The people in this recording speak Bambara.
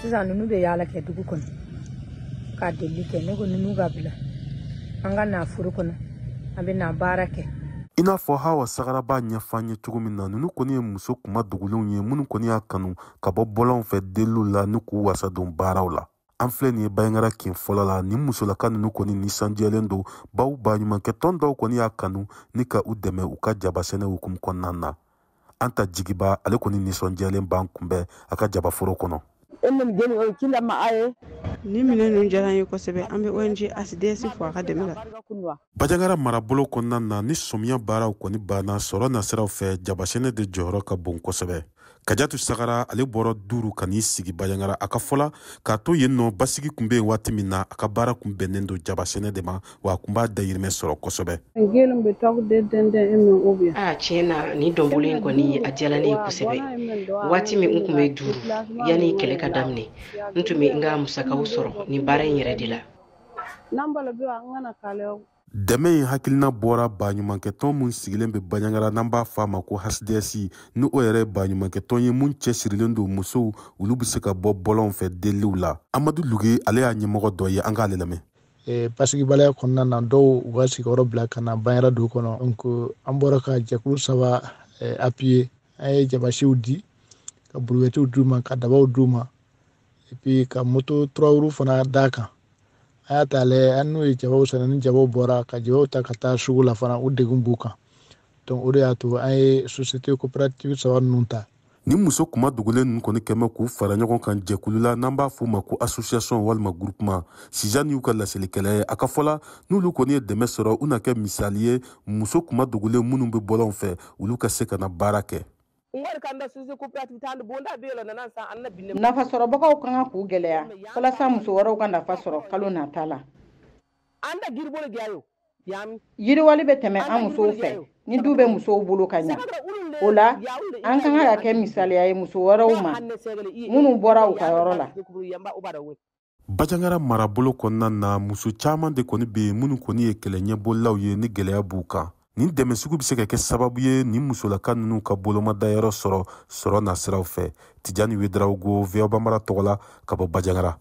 sisan nunu be yala kɛ dugu kɔnɔ ka deli kɛ ne ko nunu ka bila an ka na furu kɔnɔ an bɛ na baara kɛ. I n'a fɔ Hawa Sagara b'a ɲɛfɔ an ye cogo min na nunu kɔni ye muso kuma dogolenw ye minnu kɔni y'a kanu ka bɔ bɔlɔnw fɛ deliw la ni k'u wasa don baaraw la. An filɛ nin ye Bayaŋara kin fɔlɔ la ni musolaka nunu kɔni nisɔndiyalen don baw baɲumankɛ tɔn dɔw kɔni y'a kanu ni ka u dɛmɛ u ka jaba sɛnɛ hukumu kɔnɔna na. Anta Jigiba ale kɔni nisɔndiyalen b'an kunbɛn a ka jaba foro kɔnɔ. Ni minɛ ninnu diyara an ye kosɛbɛ an bɛ ONG ASDS fo a ka dɛmɛ la. Bajaŋara marabolo kɔnɔna na ni sɔmiya baaraw kɔni banna sɔrɔ nasiraw fɛ jaba sɛnɛ de jɔyɔrɔ ka bon kosɛbɛ. Kajatu Sagara ale bɔra 5 ka n'i sigi Bajaŋara a ka fɔla k'a to yen nɔ basigi kun bɛ yen waati min na a ka baara kun bɛnnen don jaba sɛnɛ de ma wa a kun b'a dayirimɛ sɔrɔ kosɛbɛ. Tiɲɛna ni dɔnbolo in kɔni a diyala ne ye kosɛbɛ. Waati min n kun bɛ duuru yanni kɛlɛ ka daminɛ n tun bɛ n ka musakaw sɔrɔ ni baara in yɛrɛ de la. Dɛmɛ in hakilina bɔra baɲumankɛ tɔn mun sigilen bɛ Bajaŋara n'an b'a fɔ a ma ko HDS ni o yɛrɛ baɲumankɛ tɔn ye mun cɛsirilen don musow olu bɛ se ka bɔ bɔlɔnw fɛ deliw la. Amadu Luge ale y'a ɲɛmɔgɔ dɔ ye an k'ale lamɛn. Pasigibaliya kɔnɔna na dɔw u ka sigiyɔrɔ bila ka na Bayaŋara dugu kɔnɔ donc an bɔra ka jɛkulu 3 appuyer an ye jabasiw di ka brouettes d'u ma ka dabaw d'u ma et puis ka moto 3 roues fana d'a kan. A y'a ta lajɛ an n'u ye jabaw sɛnɛ ni jabaw bɔra ka jabaw ta ka taa sugu la fana o degun b'u kan donc o de y'a to an ye société coopérative 3 ninnu ta. Ni muso kuma dogolen ninnu kɔni kɛmɛ k'u fara ɲɔgɔn kan jɛkulu la n'an b'a f'u ma ko association walima groupement Suzanne y'u ka laselikɛla ye a ka fɔla n'olu kɔni ye dɛmɛ sɔrɔ u na kɛ misali ye muso kuma dogolen minnu bɛ bɔlɔnw fɛ olu ka se ka na baara kɛ. Nafasɔrɔbagaw kan ka k'u gɛlɛya walasa muso wɛrɛw ka nafa sɔrɔ kalo nata la. Yiriwali bɛ tɛmɛ an musow fɛ ni du bɛ musow bolo ka ɲa. O la an kan ka kɛ misaliya ye muso wɛrɛw ma minnu bɔra u ka yɔrɔ la. Bajaŋara marabolo kɔnɔna na muso caman de kɔni bɛ yen minnu kɔni ye kɛlɛ ɲɛbɔlaw ye ni gɛlɛya b'u kan. Nin dɛmɛ sugu bɛ se ka kɛ sababu ye ni musolaka ninnu ka bolomadayɔrɔ sɔrɔ nasiraw fɛ. Tijani Wederawogo, VOA Bambara tɔgɔ la ka bɔ Bajaŋara.